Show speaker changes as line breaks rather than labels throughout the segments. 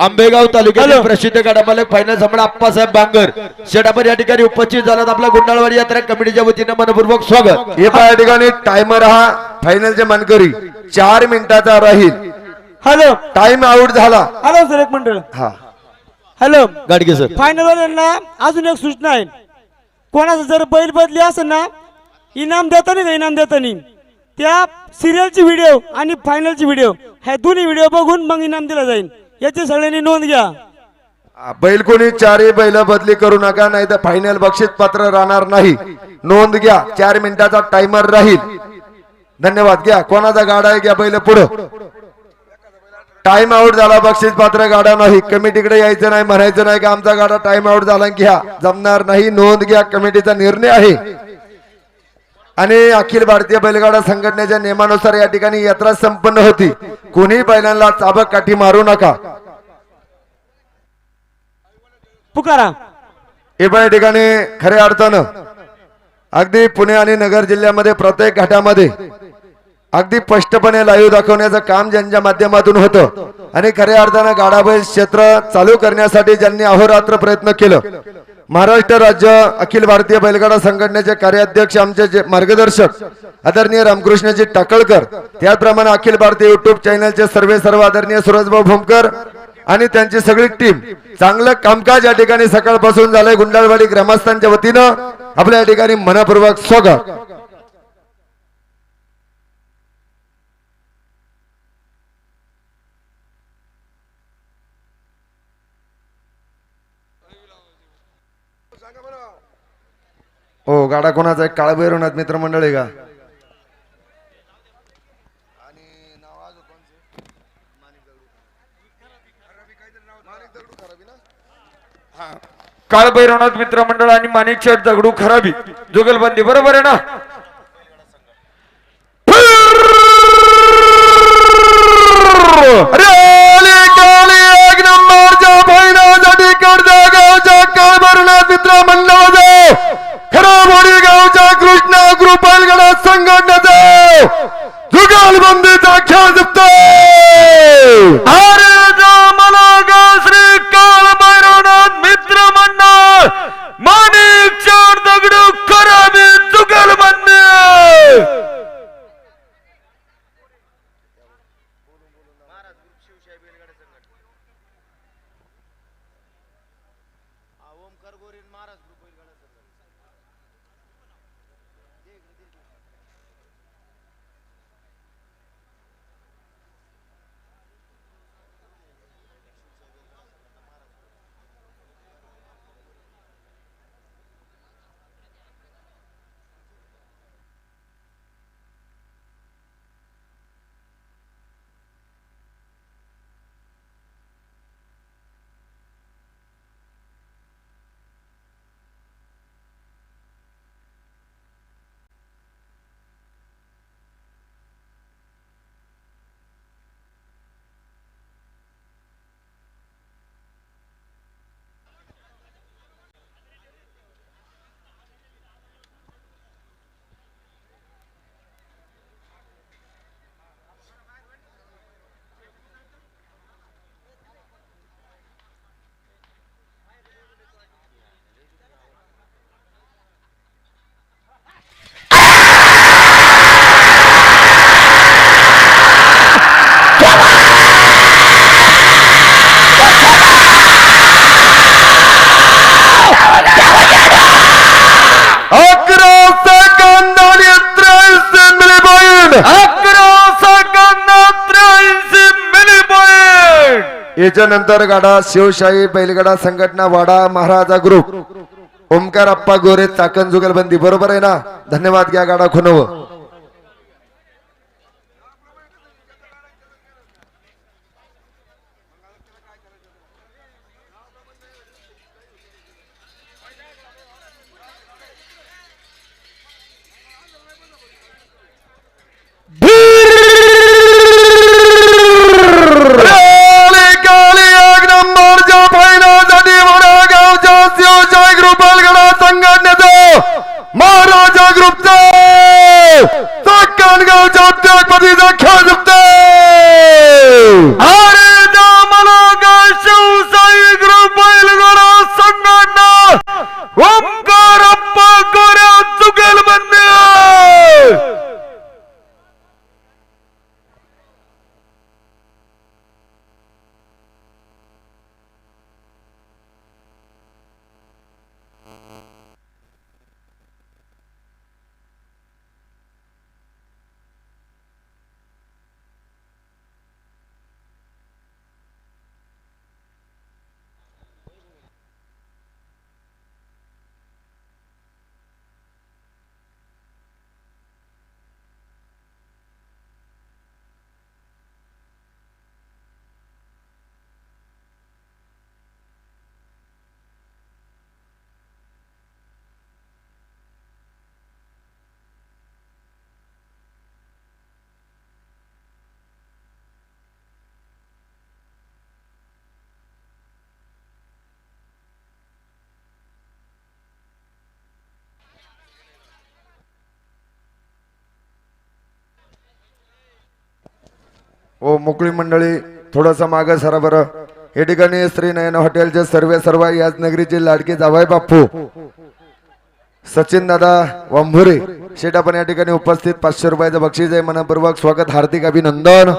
आंबेगाव तालुक्यातील प्रसिद्ध गडामालक फायनल सम्राट आप्पासाहेब बांगर शेडापर या ठिकाणी उपस्थित झालात। आपला गुंडाळवाडी यात्रा कमिटीच्या वतीने मनपूर्वक स्वागत।
हे या ठिकाणी टाइमर हा फायनलचे मानकरी 4 मिनिटाचा राहील।
हॅलो
टाइम आउट झाला।
हॅलो सर एक मिनिट।
हा
हॅलो
गाडगे सर
फायनल वाल्यांना अजून एक सूचना आहे, कोणाचं जर बैल बदली असेल ना इनाम देताना इनाम देताना त्या सिरियलची व्हिडिओ आणि फायनलची व्हिडिओ ह्या दोन्ही व्हिडिओ बघून मग इनाम दिला जाईल, याची सगळ्यांनी नोंद घ्या।
बैल कोणी 4 बैल बदली करू नका, नाही तर फायनल बक्षीस पत्र राहणार नाही। नोंद घ्या, 4 मिनिटाचा टाइमर राहील। धन्यवाद। घ्या कोणाचा गाडा आहे घ्या बैल पुढे। टाइम आउट झाला, बक्षीस पात्र गाडा नाही। कमिटीकडे यायचं नाही, म्हणायचं नाही की आमचा गाडा टाइम आउट झाला, घ्या जमणार नाही। नोंद घ्या, कमिटीचा निर्णय आहे। आणि अखिल भारतीय बैलगाडा संघटनेच्या नियमानुसार या ठिकाणी यात्रा संपन्न होती। कोणी बैलांना चाबक काठी मारू नका।
पुकारा
या ठिकाणी खऱ्या अर्थानं अगदी पुणे आणि नगर जिल्ह्यामध्ये प्रत्येक घाटामध्ये अगदी स्पष्टपणे लाईव्ह दाखवण्याचं काम ज्यांच्या माध्यमातून होतं आणि खऱ्या अर्थानं गाडाबैल क्षेत्र चालू करण्यासाठी ज्यांनी अहोरात्र प्रयत्न केलं, महाराष्ट्र राज्य अखिल भारतीय बैलगाडा संघटनेचे कार्याध्यक्ष आमचे मार्गदर्शक आदरणीय रामकृष्णजी टाकळकर, त्याचप्रमाणे अखिल भारतीय युट्यूब चॅनलचे सर्व आदरणीय सुरजभाऊ भूमकर आणि त्यांची सगळी टीम, चांगलं कामकाज या ठिकाणी सकाळपासून झालंय। गुंडाळवाडी ग्रामस्थांच्या वतीनं आपल्या या ठिकाणी मनपूर्वक स्वागत। हो गाडा कोणाचा आहे? काळभैरवनाथ मित्रमंडळ आहे का?
काळभैरवनाथ मित्रमंडळ आणि माणिकशेठ दगडू खराबी जुगलबंदी बरोबर आहे ना?
एक नंबरच्या फायनलसाठी कडजा गावच्या काळभैरवनाथ मित्रमंडळाचा खराबोडी गावच्या कृष्णा ग्रुप बैलगाडा संघटनेचा जुगलबंदीचा खेळ जिंकतो।
अरे जो मला श्री काळभैरवनाथ मित्रमंडळ माणिकशेठ दगडू खराबी जुगलबंदी।
याच्यानंतर गाडा शिवशाही बैलगाडा संघटना वाडा महाराजा ग्रुप ओमकार अप्पा गोरे चाकण जुगलबंदी बरोबर आहे ना? धन्यवाद। घ्या गाडा खुनव। महाराजा ग्रुपचा ओ मोकळी मंडळी थोडस मागे सरा बरं. या ठिकाणी श्री नयन हॉटेलचे सर्व याच नगरीचे लाडके जावई बापू सचिन दादा वांभुरे शेठ आपण या ठिकाणी उपस्थित 500 रुपयाचं बक्षीस आहे. मनपूर्वक स्वागत, हार्दिक अभिनंदन.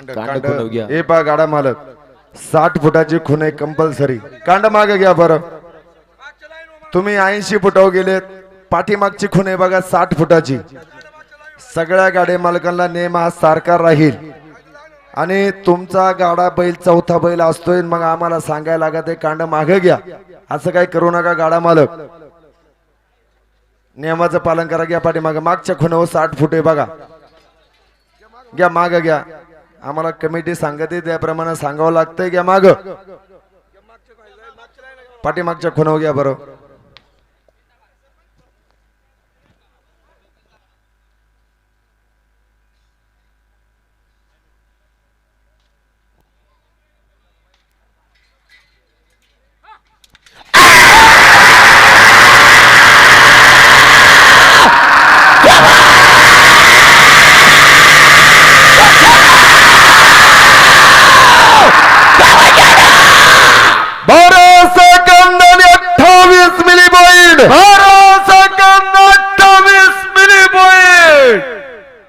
कांड खुणव घ्या.
हे पा गाडा मालक 60 फुटाची खुण आहे कंपल्सरी. कांड मागे घ्या बरं. तुम्ही 80 फुटावर गेलेत. पाठीमागची खुण आहे बघा 60 फुटाची. सगळ्या गाडी मालकांना नेम हा सारखा राहील आणि तुमचा गाडा बैल चौथा बैल असतोय मग आम्हाला सांगायला लागत आहे कांड मागे घ्या. असं काही करू नका गाडा मालक. नियमाचं पालन करा. घ्या पाठीमागे. मागच्या खुणावर 60 फूट आहे बघा. घ्या माग घ्या. आम्हाला कमिटी सांगते त्याप्रमाणे सांगावं लागतंय. घ्या माग. पाठीमागच्या खुणावर घ्या बरं.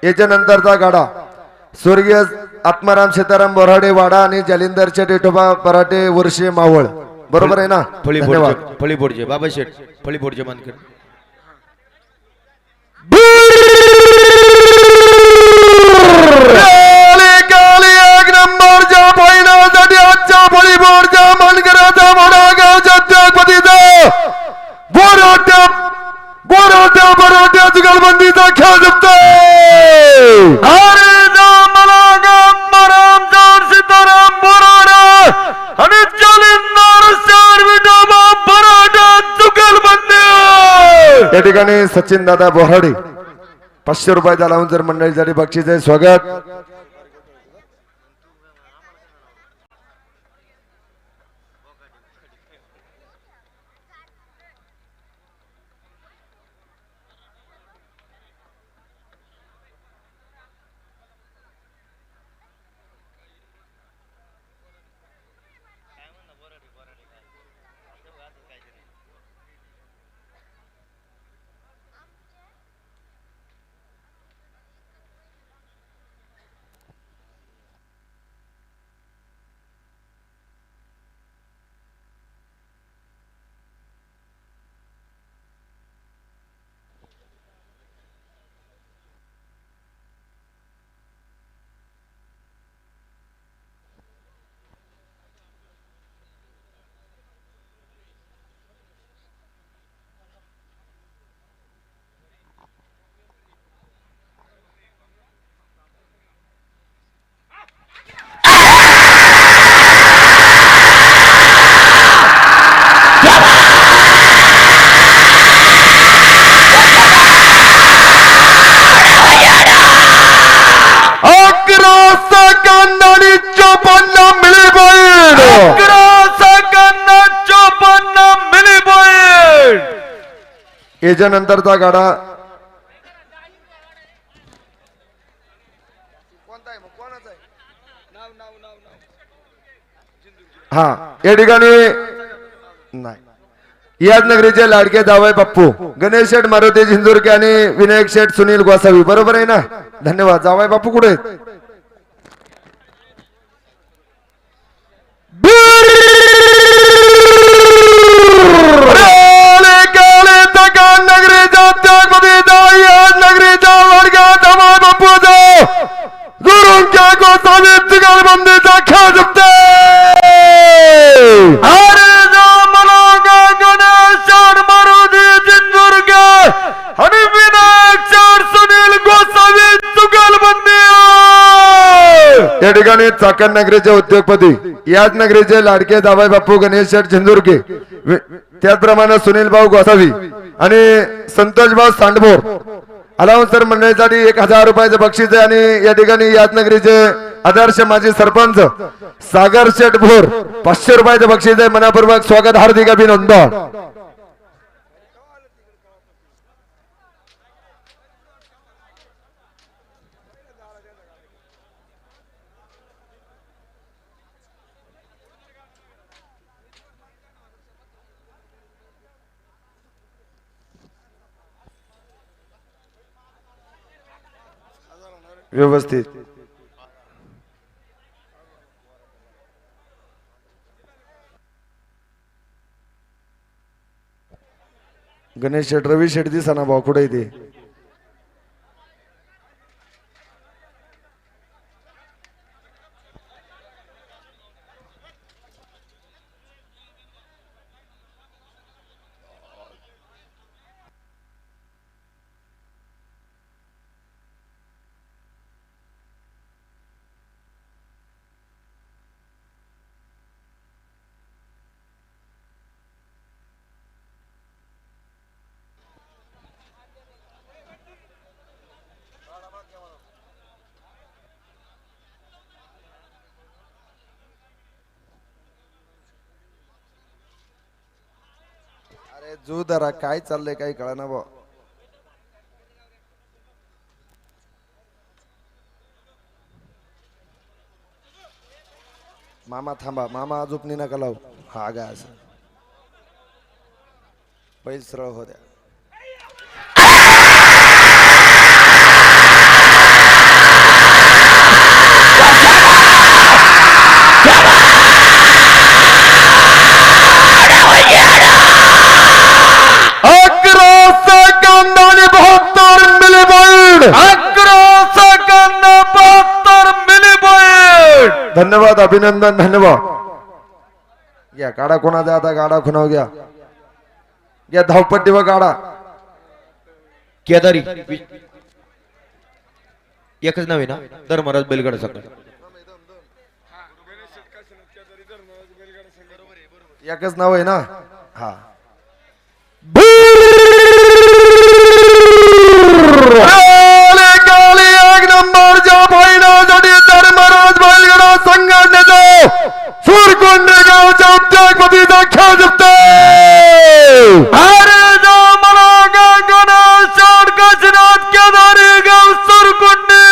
याच्यानंतरचा गाडा स्वर्गीय आत्माराम सीताराम बोराडे वाडा आणि जालिंदरचे टिटोबा पराठे वर्षे मावळ. बरोबर आहे ना? धन्यवाद.
फळीपोडचे बाबा शेठ फळीपोडचे मानकर.
एक नंबरच्या फायनलसाठी आजच्या फळीपोडच्या मानकराचा मोडागावच्या त्यागपतीचा बरोट्या जुगलबंदीचा खेळ जमतोय. सीताराम बोराडा आणि या ठिकाणी सचिन दादा बोराडे 500 रुपयाचा लावून जर मंडळीसाठी बक्षीस आहे. स्वागत. याच्यानंतरचा गाडा हा या ठिकाणी नाही याच नगरीचे लाडके जावई बाप्पू गणेश शेठ मारुती झिंजुरके आणि विनायक शेठ सुनील गोसावी. बरोबर आहे ना? धन्यवाद. जावई बाप्पू कुठे आहेत? नगरीचा लाडका जावई बाप्पू गुरुंच्या गोसावी ठिकाणी चाकण नगरीचे उद्योगपती, याच नगरीचे लाडके जावई बापू गणेश शेठ झिंजुर्के, त्याचप्रमाणे सुनील भाऊ गोसावी आणि संतोष भाऊ सांडभोर अलाउन्सर मंडळीसाठी 1000 रुपयाचे बक्षीस आहे. आणि या ठिकाणी याच नगरीचे आदर्श माजी सरपंच सागर शेठ भोर 500 रुपयाचे बक्षीस आहे. मनापूर्वक स्वागत, हार्दिक अभिनंदन. व्यवस्थित गणेश शेठ, रवी शेठ दिसा भाऊ कुठे ते जुदरा काय चाललंय काही कळना बा. मामा थांबा, मामा अजून नका लावू. हा गा असं बैल सरळ हो द्या. धन्यवाद, अभिनंदन, धन्यवाद. घ्या गाडा कोणाचा आता, गाडा खुणाव घ्या. घ्या धावपट्टी व गाडा
केदारी एकच नाव आहे ना, दर महाराज बैलगाडा संघ.
एकच नाव आहे ना. हा एक नंबरच्या फायनलसाठी धर्मराज बैलगाडा संघटनेचा सुरकुंडे गावच्या उद्योगपतीचा खेळ जिंकतो.
अरे जो मला गणेश काशीनाथ केदारी गाव सुरकुंडे.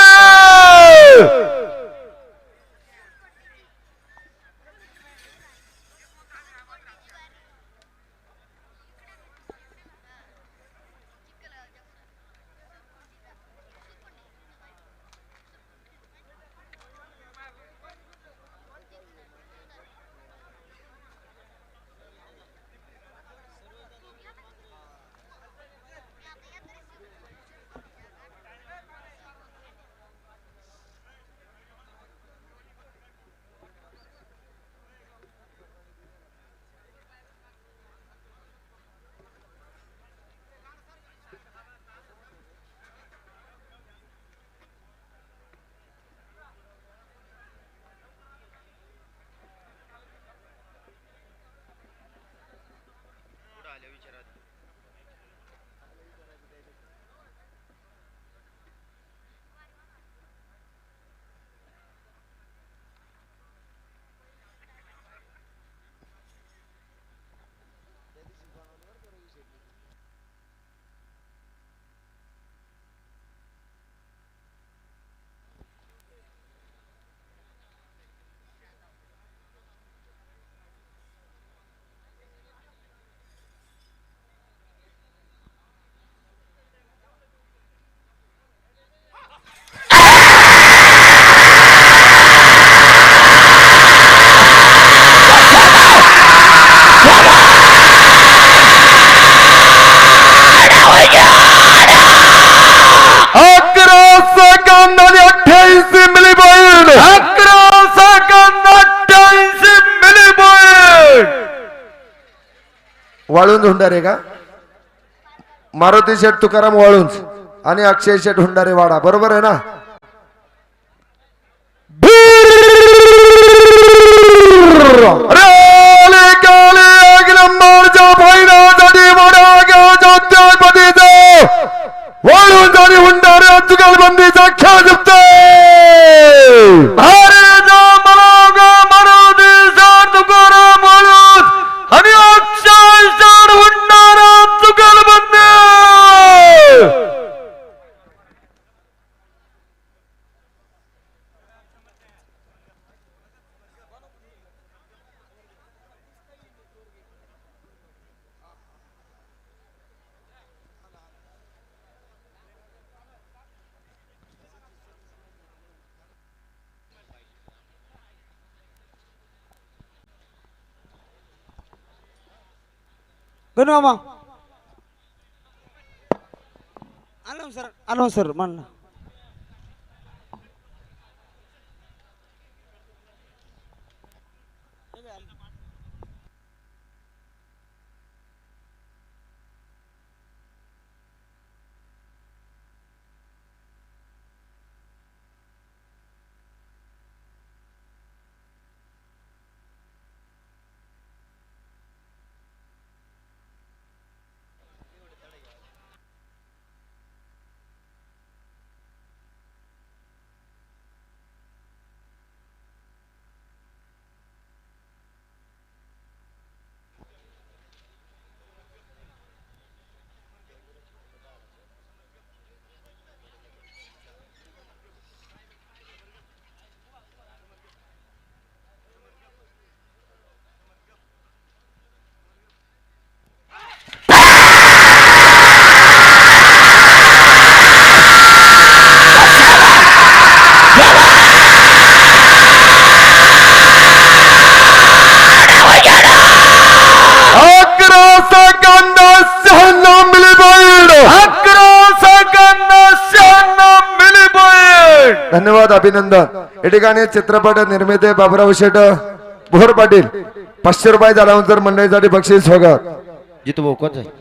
वाळूंज हुंडारे का, मारुती शेठ तुकाराम वाळुंज आणि अक्षय शेठ हुंडारे वाडा, बरोबर आहे ना. अरे आले काले एक नंबरच्या फायनासाठी मोठ्या गावच्या त्यापतीचं वळून जाणे हुंडाऱ्या जुगलबंदीचा खेळ जिंकतो
आणि अक्षय सर हुंडारा जुगलबंदी
गणू मामा आलो सर मान
धन्यवाद अभिनंदन। या ठिकाणी चित्रपट निर्माते बाबुराव शेट भोर पाटील 500 रुपये झाल्यानंतर मंडळीसाठी बक्षीस स्वागत।
जितू भाऊ कोण आहे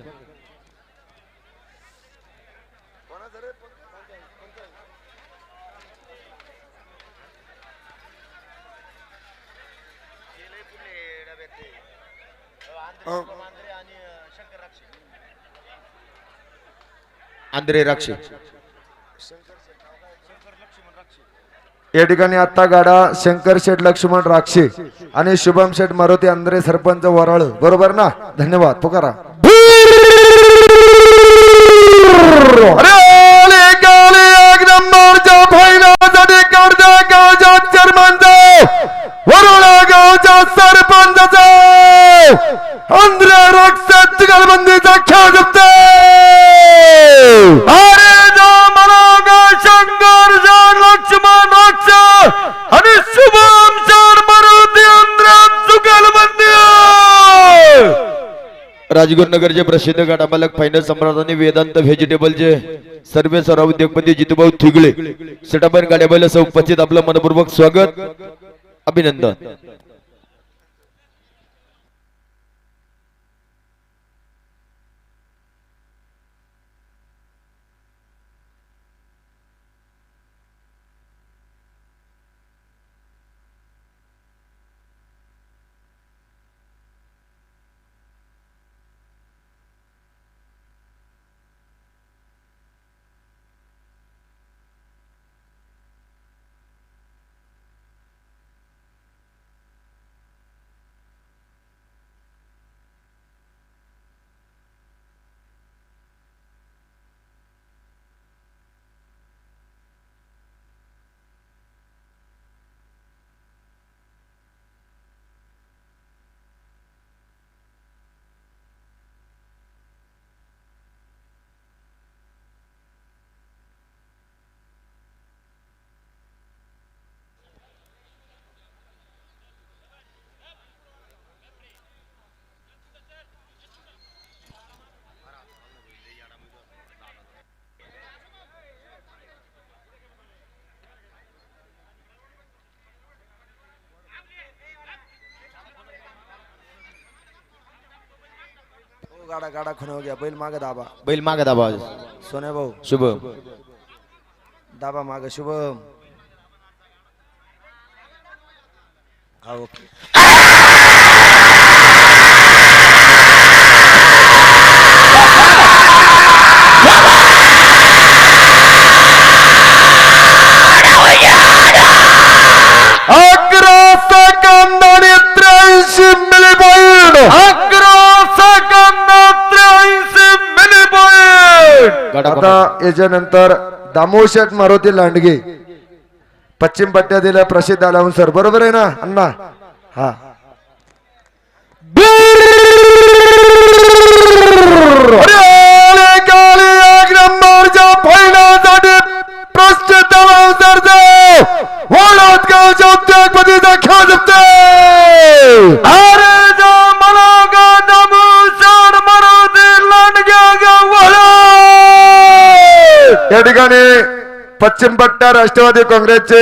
आंद्रे राक्षे
या ठिकाणी आता गाडा शंकर शेठ लक्ष्मण राक्षे आणि शुभम शेठ मारुती आंद्रे सरपंच वराळ बरोबर ना। धन्यवाद पुकारा। अरे आले गाले एक नंबरच्या फायनासाठी कर्जा गावच्या चेअरमनचा वरोळा गावच्या सरपंचाचा आंद्रे राक्षे जुगलबंदीचा खेळ जिंकतो।
अरे जो मनागा शंकर सर लक्ष्मण आणि शुभम सर मारुती आंध्र जुगलबंदी
राजगुरुनगरचे प्रसिद्ध गाडा मालक फायनल सम्राट आणि वेदांत व्हेजिटेबलचे सर्व सर्व उद्योगपती जितूभाऊ थिगळे सेटाबर गाड्या बैल उपस्थित आपलं मनपूर्वक स्वागत अभिनंदन।
गाडा गाडा खून हो गया बैल मागे दाबा
बैल मागे दाबा
सोने भाऊ
शुभ
दाबा मागे शुभम हा ओके आता याच्यानंतर दामोशेठ मारुती लांडगे पश्चिम पट्ट्यातील प्रसिद्ध अनाउन्सर बरोबर आहे ना अण्णा हा या ठिकाणी पश्चिम पट्टा राष्ट्रवादी काँग्रेसचे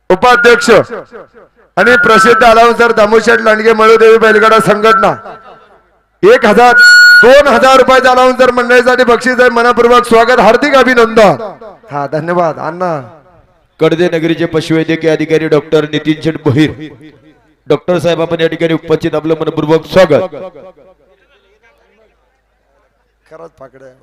उपाध्यक्ष आणि प्रसिद्ध अनाउन्सर दामोशेठ लांडगे मळूदेवी बैलगाडा संघटना 2000 रुपयाचा अनाउन्सर मंडळीसाठी बक्षीस आहे. मनपूर्वक स्वागत हार्दिक अभिनंदन. हा धन्यवाद अण्णा.
कडदे नगरीचे पशुवैद्यकीय अधिकारी डॉक्टर नितीन शेठ भोईर डॉक्टर साहेब आपण या ठिकाणी उपस्थित आपलं मनपूर्वक स्वागत.
खरंच पाकडे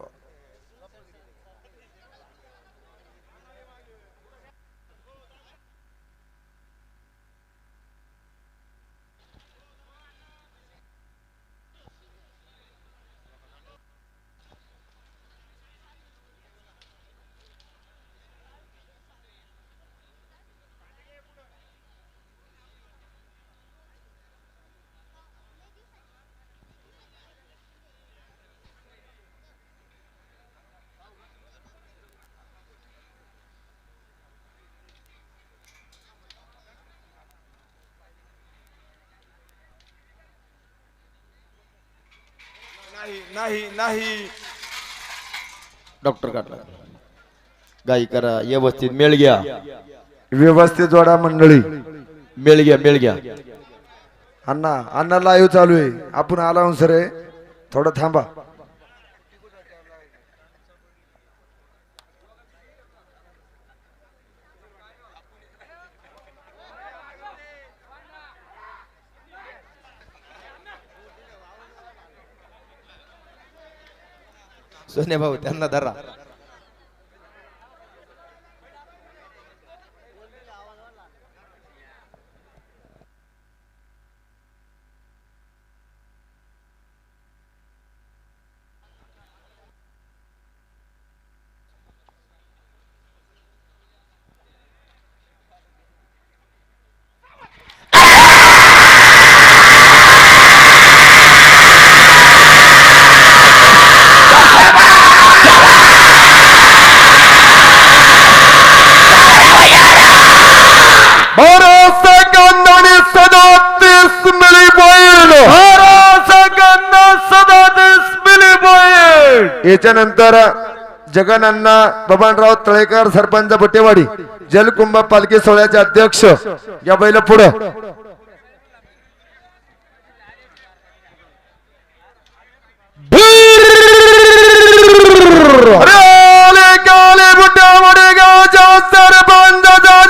नाही
डॉक्टर काढला गाई करा व्यवस्थित मेळ घ्या
व्यवस्थित जोडा मंडळी.
मेळ घ्या
अण्णा अण्णा लाईव्ह चालू आहे. आपण अनाउन्सर आहे थोडं थांबा.
सोने भाऊ त्यांना धरा.
याच्यानंतर जगनांना बबनराव तळेकर सरपंच बटेवाडी जलकुंभ पालखी सोहळ्याचे अध्यक्ष या बैल पुढे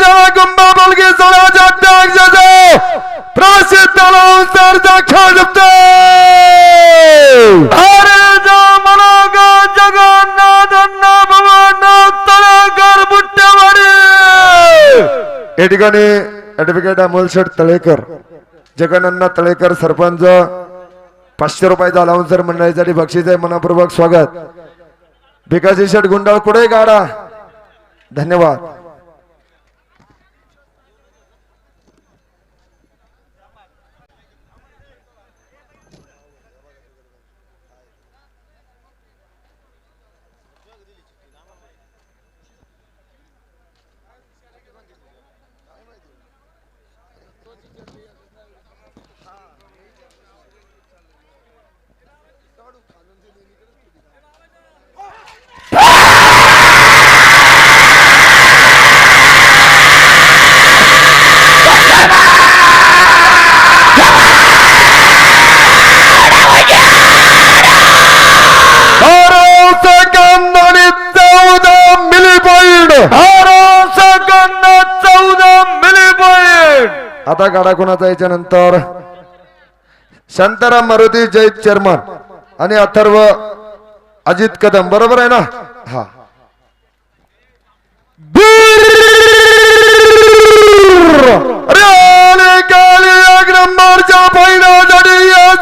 जलकुंभ पालखी सोहळ्याचे अध्यक्ष प्रसिद्ध या ठिकाणी ऍडव्होकेट अमोल शेठ तळेकर जगन्नाथ तळेकर सरपंच 500 रुपयाचा अलाउन्सर मंडळीसाठी बक्षीस आहे. मनपूर्वक स्वागत. भिकाजी शेठ गुंडाळ कुठे गाडा धन्यवाद. आता गाडा कोणाचा याच्यानंतर शांताराम मारुती जय चेअरमन आणि अथर्व अजित कदम बरोबर आहे ना. हा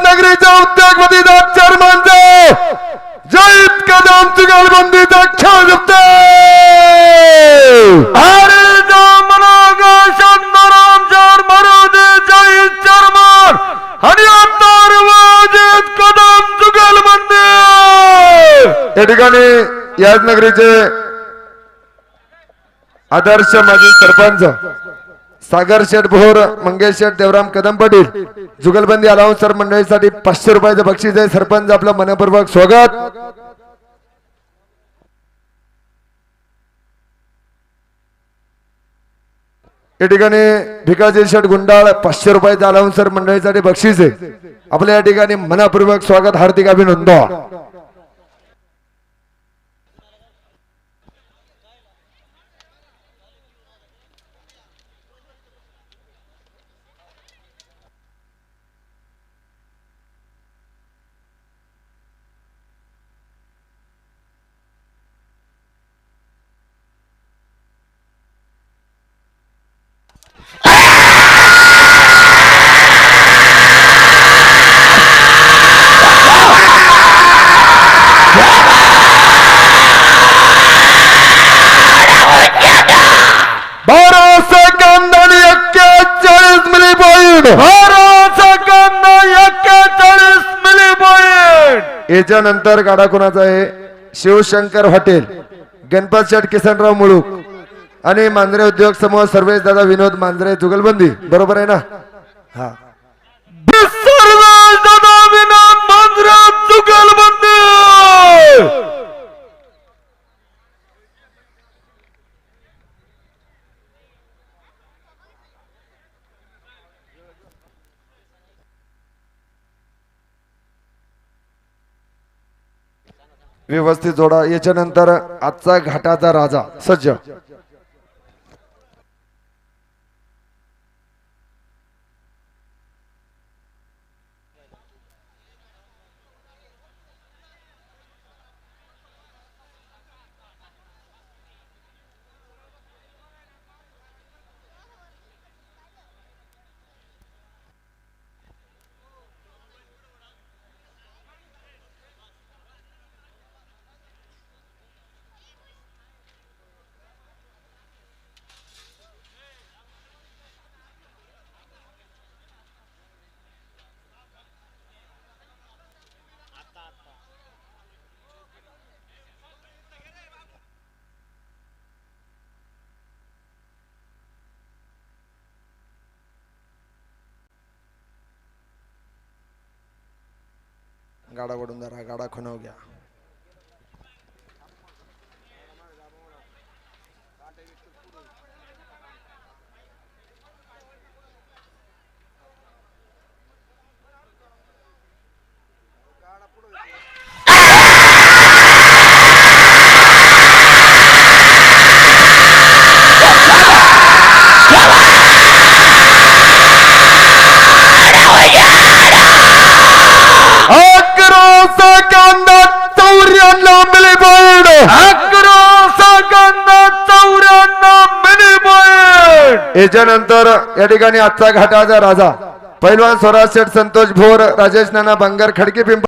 नगरीच्या उद्योगपती चेअरमन जय कदम या ठिकाणी याच नगरीचे आदर्श माजी सरपंच सागर शेठ भोर, मंगेश शेठ, देवराम कदम पाटील जुगलबंदी अलाउन्सर मंडळीसाठी 500 रुपयाचं बक्षीस आहे. सरपंच आपलं मनपूर्वक स्वागत. या ठिकाणी भिकाजी शेठ गुंडाळ 500 रुपयाचं अलाउन्सर मंडळीसाठी बक्षीस आहे. आपल्या या ठिकाणी मनपूर्वक स्वागत, हार्दिक अभिनंदन. याच्यानंतर गाडा कोणाचा आहे? शिवशंकर हॉटेल, गणपत शेठ, किसनराव मुळूक आणि मांजरे उद्योग समूह सर्वेश दादा विनोद मांजरे जुगलबंदी. बरोबर आहे ना? हा,
सर्वेश दादा विनोद मांजरे जुगलबंदी.
व्यवस्थित जोडा. याच्यानंतर आजचा घाटाचा राजा सज्ज. गाडा ओढून धरा, गाडा खुणाव घ्या. याच्यानंतर या ठिकाणी आजचा घाटाचा राजा पैलवान स्वराज शेठ, संतोष भोर, राजेश नाना बांगर, खडकी पिंप.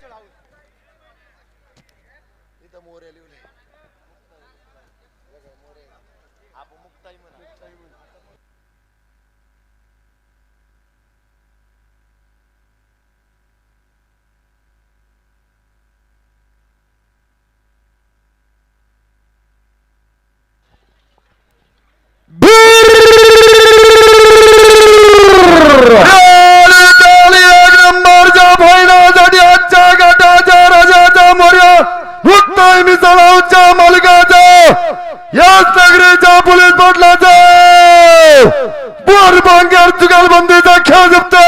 जुगलबंदीचा खेळ जिंकतोय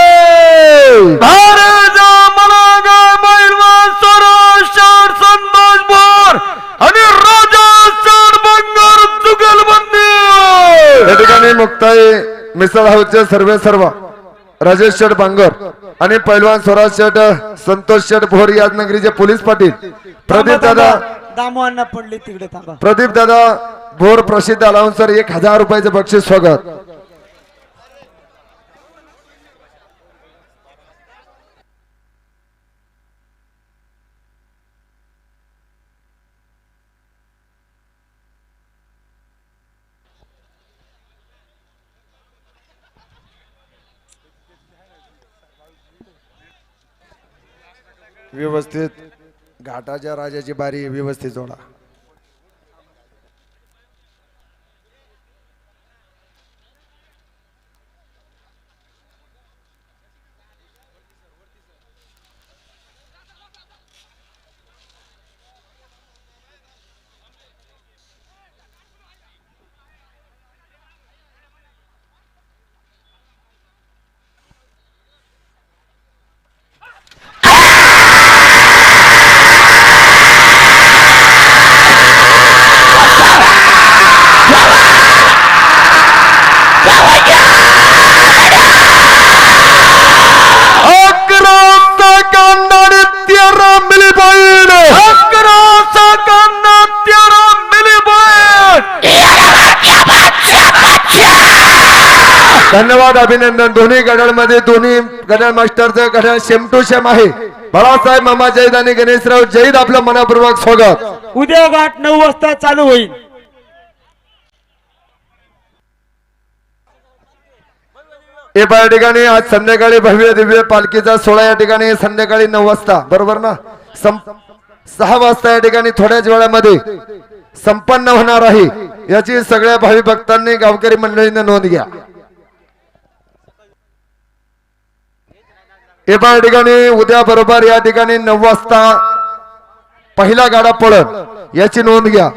संतोष भोर आणि राजा बंगार जुगलबंदी.
या ठिकाणी मुक्ताई मिसळ हाऊसचे सर्व राजेश शेठ बांगर आणि पैलवान स्वराज शेठ, संतोष शेठ भोर, यादनगरीचे पोलीस पाटील प्रदीप दादा
दामवांना पडले तिकडे थांबा.
प्रदीप दादा भोर, प्रसिद्ध अलाउन्सर, 1000 रुपयाचं बक्षीस स्वागत. व्यवस्थित घाटाच्या राजाची बारी व्यवस्थित जोडा. धन्यवाद, अभिनंदन. दोन्ही गडामध्ये दोन्ही गडाळ मास्टरचं गडाळ सेम टू सेम आहे. बाळासाहेब मामा जैद आणि गणेशराव जैद आपलं मनापूर्वक स्वागत.
उद्या घाट 9 वाजता चालू होईल.
या ठिकाणी आज संध्याकाळी भव्य दिव्य पालखीचा सोहळा या ठिकाणी संध्याकाळी 9 वाजता बरोबर ना 6 वाजता या ठिकाणी थोड्याच वेळामध्ये संपन्न होणार आहे. याची सगळ्या भावी भक्तांनी गावकरी मंडळींनी नोंद घ्या. या ठिकाणी उद्या बरोबर या ठिकाणी 9 वाजता पहिला गाडा पळत याची नोंद घ्या.